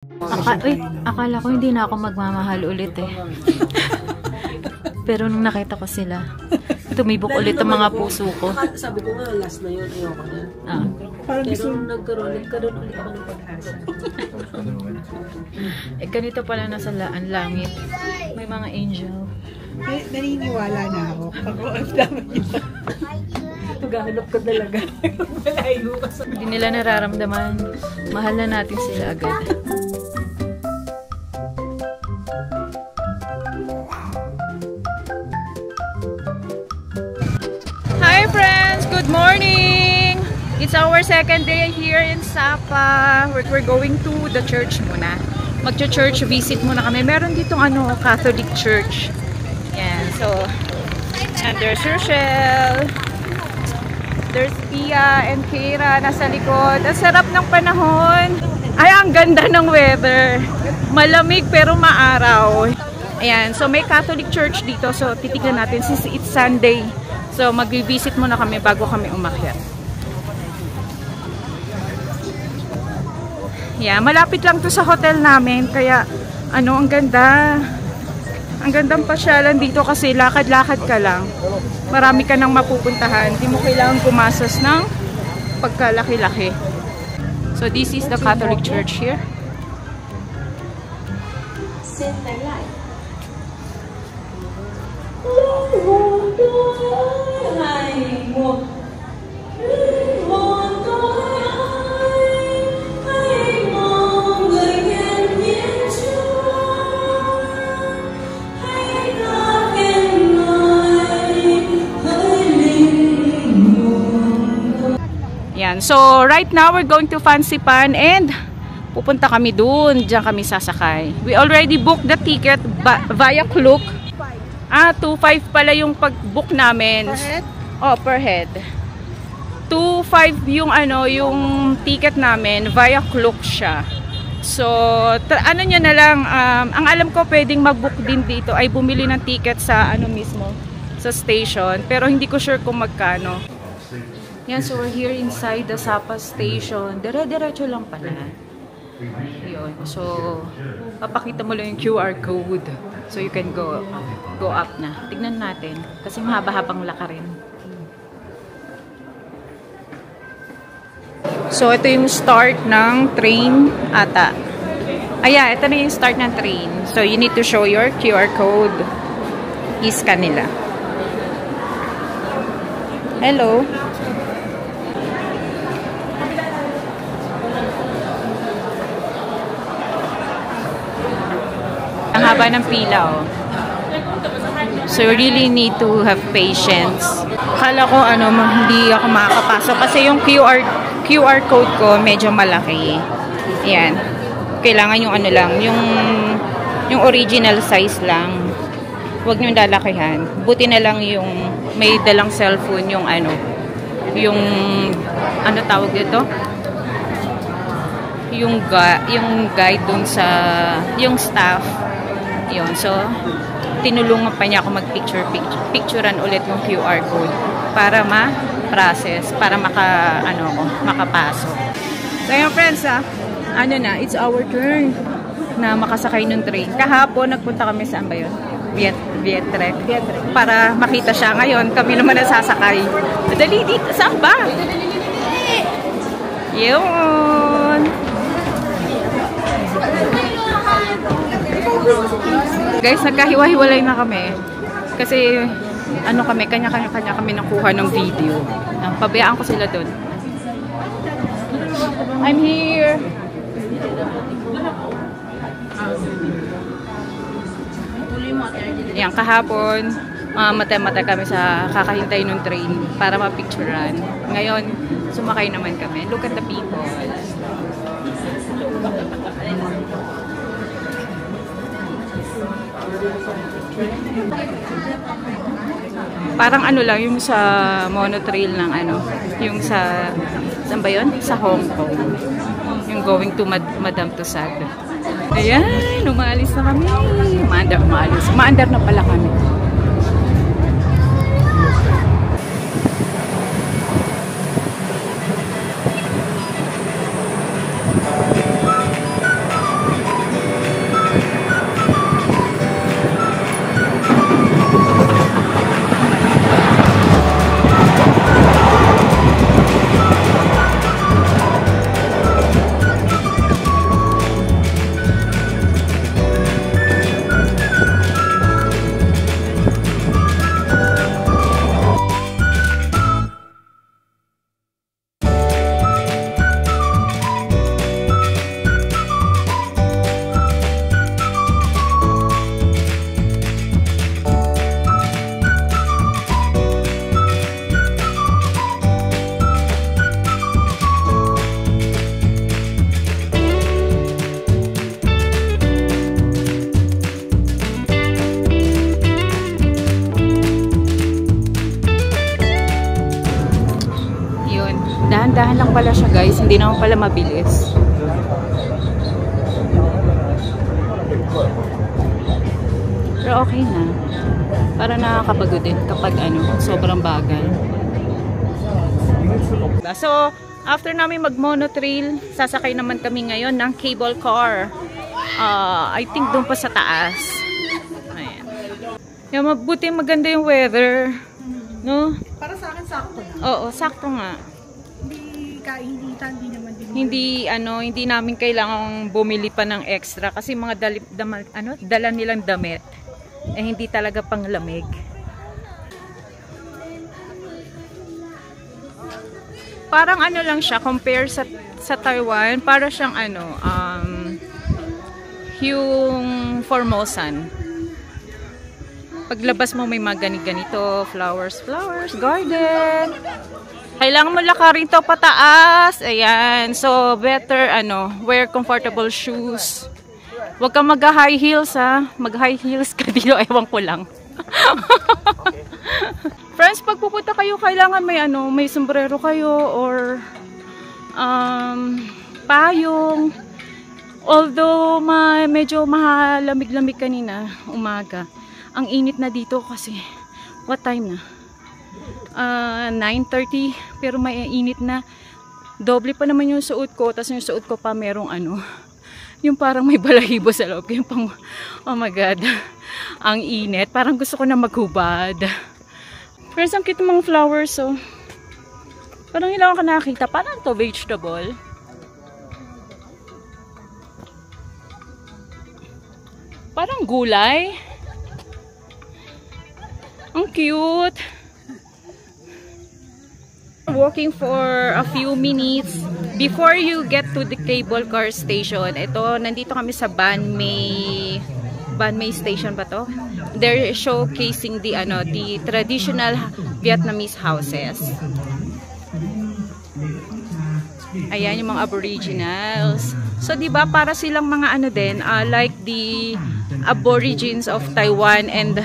Akala ko hindi na ako magmamahal ulit eh. Pero nung nakita ko sila, tumibok ulit ang mga puso ko. Sabi ko nga, last na yun, ayoko na. Pero nagkaroon ulit ako ng pag-asa. Eh, ganito pala nasa langit. May mga angel. Naniniwala na ako. Pag-OFW. Paghahanap ka talaga. Malayo ka sa... Hindi nila nararamdaman. Mahal na natin sila agad. Hi friends! Good morning! It's our second day here in Sapa. We're going to the church muna. Magcha-church visit muna kami. Meron ditong Catholic church. Yan. So, and there's Rochelle. There's Pia and Kira nasa likod. Ang sarap ng panahon. Ay, ang ganda ng weather. Malamig pero maaraw. Ayan. So, may Catholic church dito. So, titignan natin since it's Sunday. So, mag-visit muna kami bago kami umakyat. Yeah, malapit lang to sa hotel namin. Kaya, ang ganda. Ang gandang pasyalan dito kasi lakad-lakad ka lang. Marami ka nang mapupuntahan. Hindi mo kailangan gumastos ng pagkalaki-laki. So, this is the Catholic Church here. So, right now, we're going to Fancy Pan and pupunta kami dun. Diyan kami sasakay. We already booked the ticket via Klook. 2.5 pala yung pag-book namin. Per head? Oh, per head. 2.5 yung yung ticket namin via Klook siya. So, nyo na lang, ang alam ko pwedeng mag-book din dito ay bumili ng ticket sa mismo, sa station. Pero hindi ko sure kung magkano. Yan, so we're here inside the Sapa station. Dire-diretso lang pala. Yun. So, papakita mo lang yung QR code. So, you can go up na. Tignan natin. Kasi mahaba-habang lakarin. So, ito yung start ng train ata. Ayan, ito na yung start ng train. So, you need to show your QR code. I-scan nila. Hello. Ang haba ng pila, oh. So, you really need to have patience. Akala ko, hindi ako makakapasok kasi yung QR code ko medyo malaki. Ayan. Kailangan yung lang, yung original size lang. Huwag nyo lalakihan. Buti na lang yung may dalang cellphone, yung tawag dito? Yung guide dun sa, yung staff. Yun. So, tinulungan pa niya ako picturean ulit yung QR code para ma-process, para makapasok. So, yung friends, it's our turn na makasakay ng train. Kahapon, nagpunta kami saan ba yun? Vietrek. Para makita siya. Ngayon, kami naman nasasakay. Madali dito. Saan ba? Yun. Guys, nagkahiwa-hiwalay na kami. Kasi, kanya-kanya kami nakuha ng video. Pabayaan ko sila doon. I'm here. Yan, kahapon, mata-mata kami sa kakahintay ng train para mapicturean. Ngayon, sumakay naman kami. Look at the people. Parang lang yung sa monotrail ng yung saan ba yun? Sa Hong Kong. Yung going to Madame Tussauds. Ayan, umalis na kami. Umaandar na pala kami. lang pala siya guys, hindi naman pala mabilis. Pero okay na. Para nakakapagod din kapag sobrang bagal. So, after namin mag-monotrail, sasakay naman kami ngayon ng cable car. I think doon pa sa taas. Ayan. Yung mabuti maganda yung weather. No? Para sa akin, sakto na. Oo, sakto nga. Hindi kainitan, hindi naman din. Hindi namin kailangang bumili pa ng extra kasi mga dala nilang damit. Hindi talaga panglamig. Parang lang siya compare sa Taiwan, para siyang yung Formosan. Paglabas mo may mga ganito, flowers, garden. Kailangan mo lakarin to pataas. Ayan. So better wear comfortable shoes. Huwag kang mag-high heels ha. Mag-high heels ka dito, ewan ko lang. Friends, pag pupunta kayo, kailangan may sombrero kayo or payong. Although medyo malamig-lamig kanina, umaga. Ang init na dito kasi, what time na? 9:30, pero may init na. Doble pa naman yung suot ko, tapos yung suot ko pa merong yung parang may balahibo sa loob. Yung pang, oh my god, ang init. Parang gusto ko na maghubad. Friends, ang cute mga flowers, so. Parang ilang ka nakakita. Parang to vegetable. Parang gulay. Ang cute. Walking for a few minutes before you get to the cable car station. Nandito kami sa Ban Mae station ba to? They're showcasing the traditional Vietnamese houses. Ayan yung mga aboriginals. So, di ba para silang mga like the aborigines of Taiwan and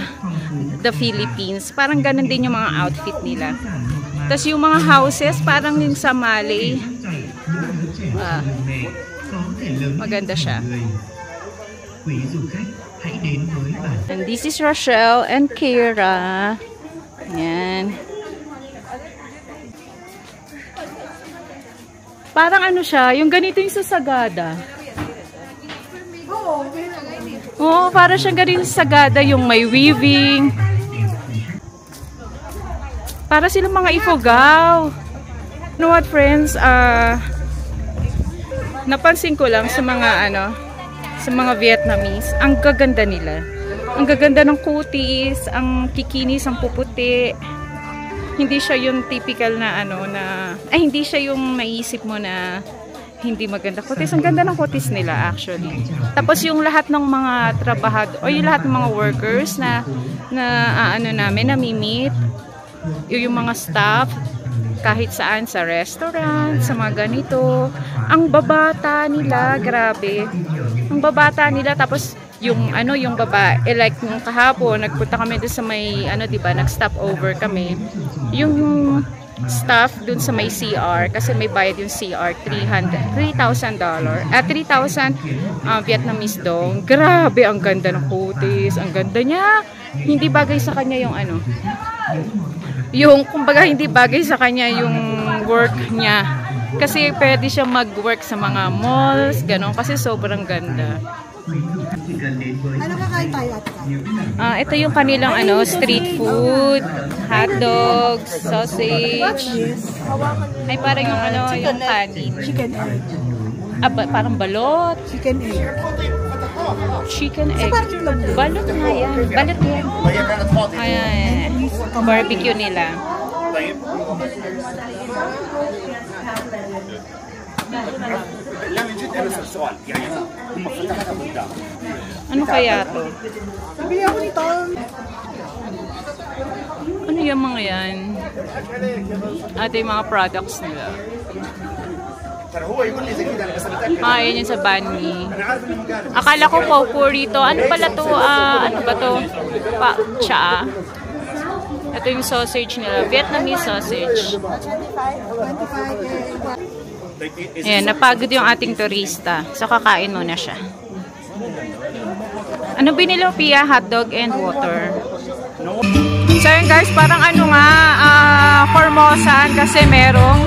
the Philippines. Parang ganun din yung mga outfit nila. Tapos yung mga houses, parang yung sa Malay. Maganda siya. And this is Rochelle and Kira. Ayan. Parang siya, yung ganito yung sa Sagada. Oo, parang siyang ganito sa Sagada, yung may weaving. Para silang mga Ifugao. You know what, friends? Napansin ko lang sa mga sa mga Vietnamese, ang gaganda nila. Ang gaganda ng kutis, ang kikinis, ang puputi. Hindi siya yung typical na hindi siya yung naisip mo na hindi maganda kutis. Ang ganda ng kutis nila actually. Tapos yung lahat ng mga trabahador o yung lahat ng mga workers na namin nami-meet, yung mga staff kahit saan sa restaurant, sa mga ganito, ang babata nila, grabe. Ang babata nila, tapos yung yung babae, like nung kahapon nagpunta kami doon sa may diba, nag-stop over kami. Yung staff doon sa may CR kasi may bayad yung CR $3,000 3,000 Vietnamese dong. Grabe, ang ganda ng kutis, ang ganda niya. Hindi bagay sa kanya yung kumbaga hindi bagay sa kanya yung work niya. Kasi pwede siya mag-work sa mga malls, gano'n, kasi sobrang ganda. Ano kakain tayo at ito yung kanilang street food, hot dogs, sausage. Ay parang yung yung kanin. Chicken egg. Parang balot. Chicken egg. Chicken egg. So, balot nga yan. Balot yan. Ayan. Barbecue nila. Ano kaya to? Sabi ako nito. Ano yung mga yan? Yung mga products nila. Yun yung sa Ban Mae. Akala ko popcorn to. Ano pala to? Ano ba to? Cha. Ito yung sausage nila. Vietnamese sausage. 25. Ayan, napagod yung ating turista. So, kakain muna siya. Ano binili mo, Pia? Hotdog and water. So, yun guys, parang ano nga, Formosan kasi merong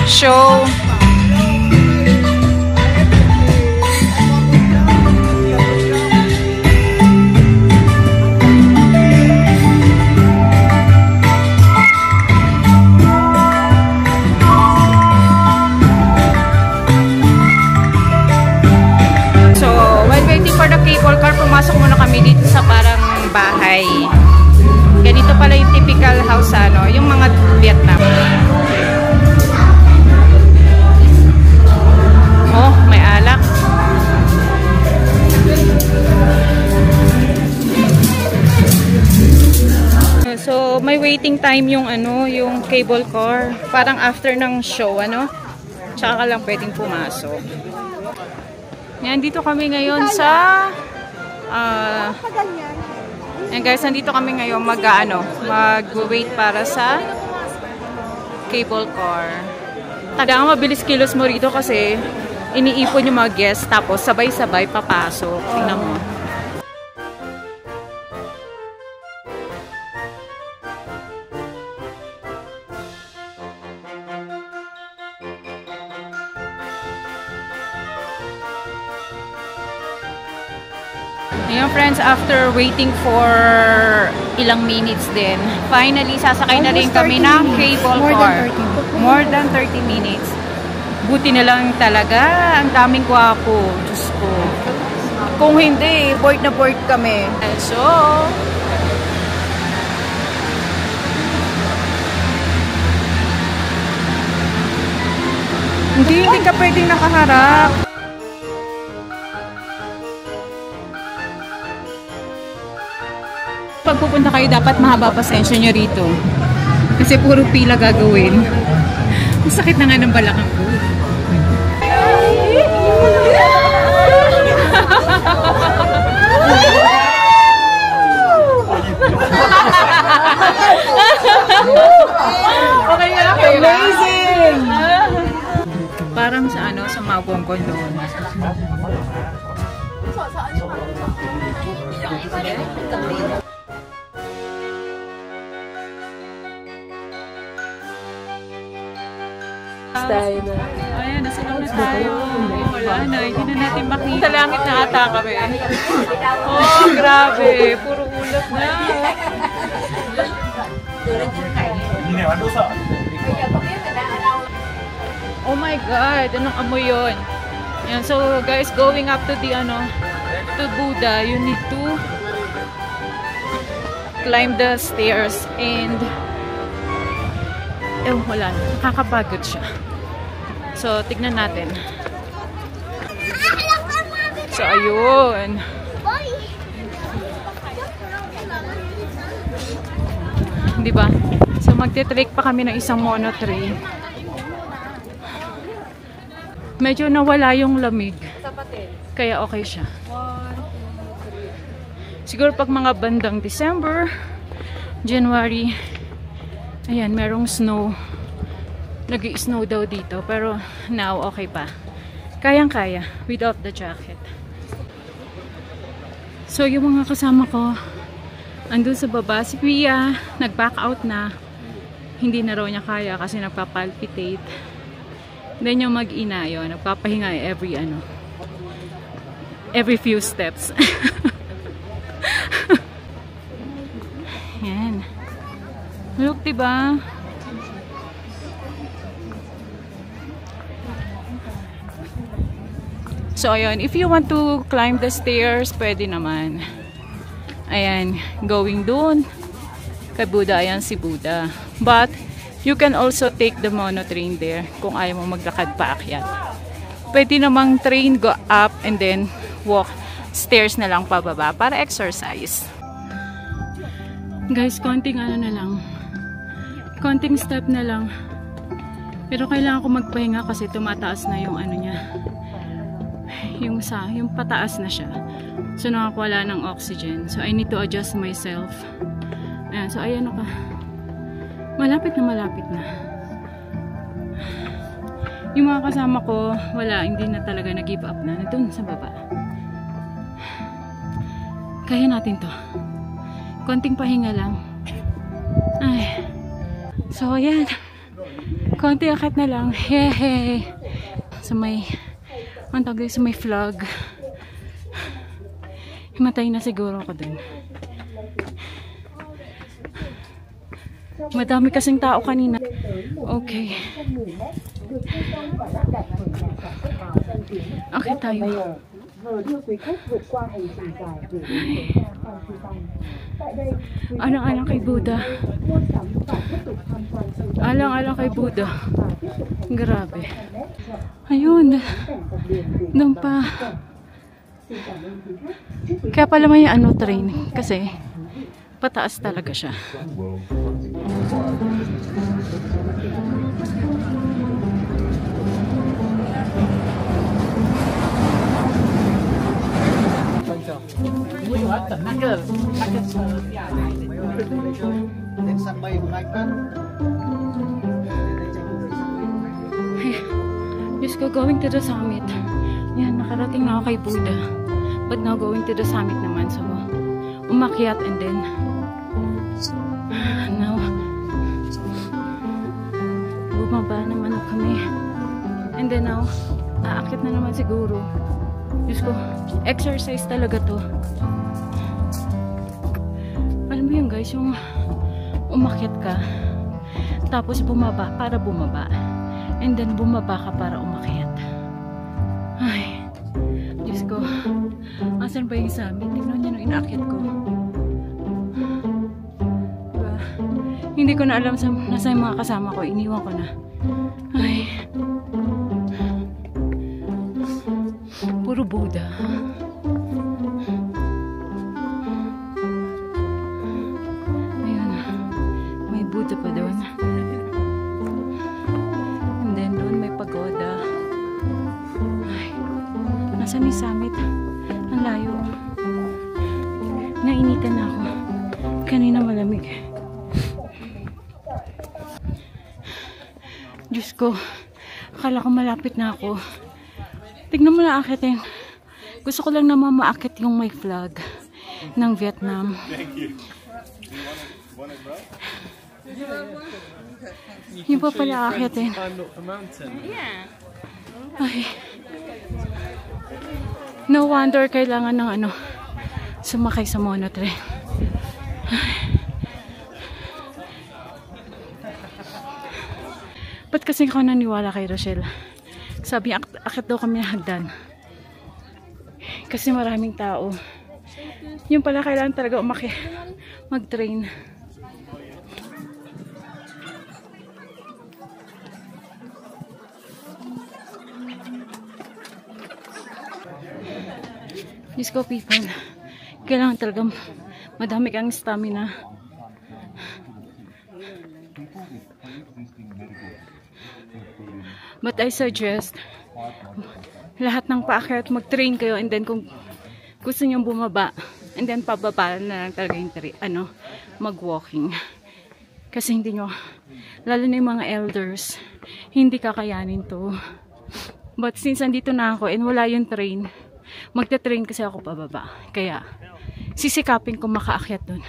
show. For the cable car, pumasok muna kami dito sa parang bahay. Ganito pala yung typical house, ano, yung mga Vietnam. Oh, may alak. So, may waiting time yung ano, yung cable car. Parang after ng show, ano? Tsaka ka lang pwedeng pumasok. Yan, dito kami ngayon sa yan guys, nandito kami ngayon mag-wait para sa cable car. Kailangan mabilis kilos mo rito kasi iniipon yung mga guests tapos sabay-sabay papasok. Tingnan mo. Ngayon friends, after waiting for ilang minutes din, finally sasakay na rin kami ng cable car. More than 30 minutes. Buti na lang talaga, ang daming gwapo. Diyos ko. Kung hindi, bored na bored kami. So, hindi ka pwedeng nakaharap. Pag pupunta kayo, dapat mahaba pasensya nyo rito. Kasi puro pila gagawin. Masakit na nga ng balakang ko. Okay na, amazing! Parang sa ano, sa Mabongkon doon. Ayan, nasa lang na tayo. Wala na, hindi na natin makita. Sa langit na ata kami. Oh, grabe. Puro ulap na. Oh my God, anong amoy yun? Ayan, so guys, going up to the to Buddha, you need to climb the stairs and wala na. Nakakapagod siya. So, tignan natin. So, ayun. Diba? So, magte-trek pa kami ng isang mono train. Medyo nawala yung lamig. Kaya okay siya. Siguro pag mga bandang December, January, ayan, merong snow. Nag-i-snow daw dito. Pero now, okay pa. Kayang-kaya. Without the jacket. So, yung mga kasama ko, andun sa baba. Si Pia, nag-back out na. Hindi na raw niya kaya kasi nagpapalpitate. Then yung mag-ina yun, nagpapahinga every few steps. Yan. Look, diba? So, ayun. If you want to climb the stairs, pwede naman. Ayan. Going doon. Kay Buddha. Ayan si Buddha. But, you can also take the mono train there kung ayaw mo maglakad pa akyat. Pwede namang train go up and then walk stairs na lang pababa para exercise. Guys, konting na lang. Konting step na lang. Pero kailangan ko magpahinga kasi tumataas na yung niya. Yung pataas na siya. So nakakawala ng oxygen. So I need to adjust myself. Ayan, so ayan ako. Malapit na. Yung mga kasama ko, wala, hindi na talaga nag-give up na. Doon sa baba. Kaya natin to. Konting pahinga lang. Ay. So, ayan. Konti akit na lang. Hehe. Sa may, ang tawag sa may flag. Himatay na siguro ako dun. Madami kasing tao kanina. Okay. Okay tayo. Alang-alang kay Buddha. Alang-alang kay Buddha. Grabe. Ayun. Doon pa. Kaya pala may train. Kasi pataas talaga siya. Just go going to the summit. Yan, nakarating na ako kay Buddha. But now going to the summit naman. So, umakyat and then now bumaba naman kami. And then now, aakyat na naman siguro. Diyos ko, exercise talaga to. Alam mo yun guys, yung umakyat ka, tapos bumaba para bumaba. And then bumaba ka para umakyat. Ay, Diyos ko, asan ba yung summit? Tignan niyo nung inaakyat ko. Diba? Hindi ko na alam nasa yung mga kasama ko. Iniwan ko na. Ay, puro Buddha. Ayun. May Buddha pa doon. And then doon may pagoda. Ay. Nasaan yung summit? Ang layo. Nainitan na ako. Kanina malamig. Diyos ko. Akala ko malapit na ako. Tignan mo na akitin. Gusto ko lang naman maakit yung may flag ng Vietnam. Yung pa pala akitin. Ay. No wonder kailangan ng sumakay sa monotrain. Ba't kasi ako naniwala kay Rochelle? Sabi niya, akit daw kami na hagdan. Kasi maraming tao. Yung pala kailangan talaga mag-train. Diyos ko people, kailangan talaga madami kang stamina. But I suggest lahat ng paakyat mag-train kayo, and then kung gusto nyo bumaba and then pababa na lang talaga yung mag-walking. Kasi hindi nyo, lalo na yung mga elders, hindi kakayanin to. But since andito na ako and wala yung train, magta-train kasi ako pababa. Kaya sisikapin ko makaakyat dun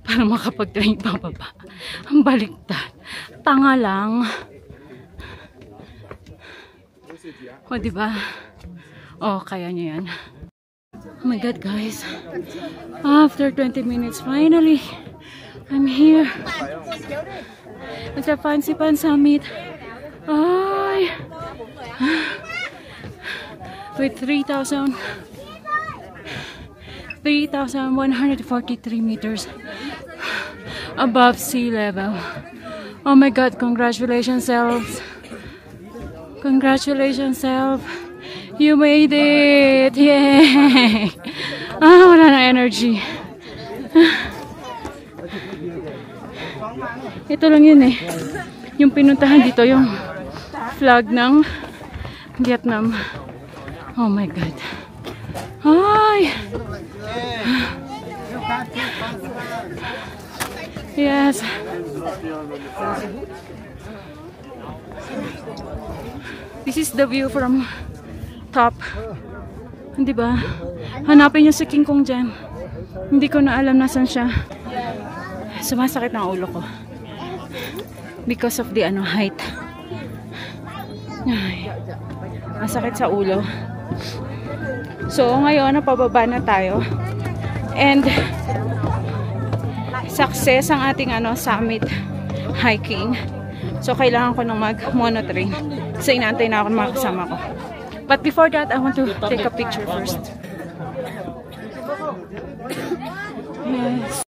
para makapag-train pababa. Ang baliktad. Tanga lang. O, diba? O, kaya nyo yan. Oh my God, guys. After 20 minutes, finally, I'm here. At sa Fancy Pan Summit. Ay! With 3,143 meters above sea level. Oh my God, congratulations, selves. Congratulations, self. You made it! Yay! Wala na energy. Ito lang yun eh. Yung pinuntahan dito, yung flag ng Vietnam. Oh my God. Hi! Yes. This is the view from top. Hindi ba? Hanapin niyo si King Kong dyan. Hindi ko na alam nasan siya. Sumasakit ang ulo ko. Because of the height. Ay, masakit sa ulo. So, ngayon, napababa na tayo. And, success ang ating summit hiking. So, kailangan ko nang mag-monotrain. So, inaantay na ako ng mga kasama ko. But before that, I want to take a picture first. Yes.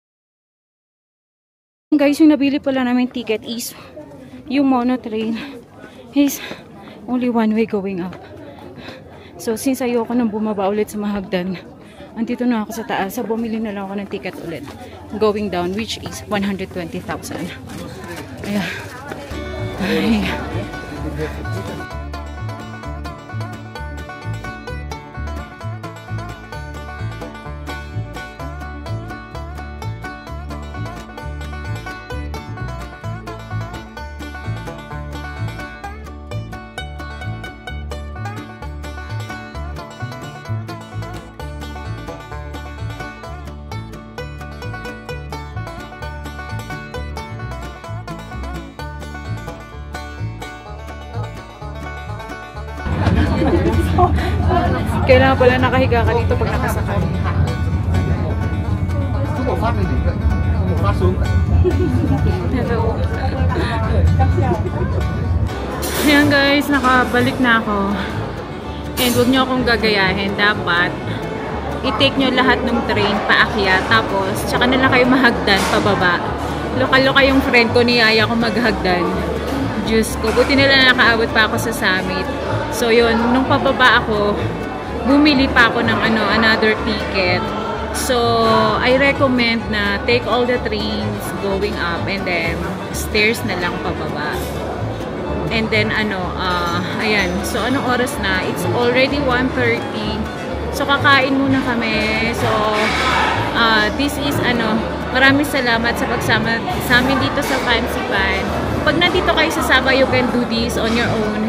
Guys, yung nabili pala namin ticket is yung monotrain is only one way going up. So, since ayoko nang bumaba ulit sa mahagdan, andito na ako sa taas. So, bumili na lang ako ng ticket ulit. Going down, which is 120,000. Ayan. Ay. Kailangan pala nakahiga ka dito pag nakasakay. Hello. Ayan guys, nakabalik na ako. And huwag nyo akong gagayahin. Dapat i-take nyo lahat ng train paakyat. Tapos, tsaka na lang kayo mahagdan pababa. Lokal-lokal yung friend ko, niyaya ko maghagdan. Diyos ko, buti nila nakaabot pa ako sa summit. So yun, nung pababa ako, bumili pa ako ng another ticket. So, I recommend na take all the trains going up and then stairs na lang pababa. And then ayan. So, anong oras na? It's already 1:30. So, kakain muna kami. So, this is maraming salamat sa pagsama sa amin dito sa Fancy Pan. Pag nandito kayo sa Sabah, you can do this on your own.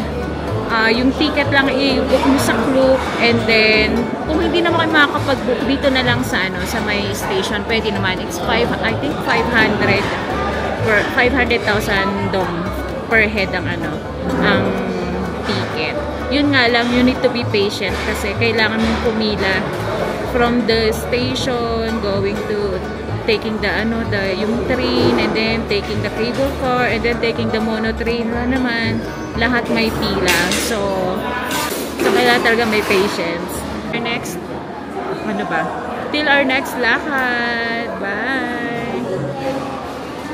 Yung ticket lang i-book mo sa Klook, and then kung hindi naman kayo makakapag-book dito na lang sa sa may station, pwede naman. It's I think 500,000 dong per head ang ang ticket. Yun nga lang, you need to be patient kasi kailangan mong pumila from the station going to taking yung train, and then taking the cable car, and then taking the mono train naman. Lahat may pila. So kailangan talaga may patience. Our next, till our next lakad. Bye!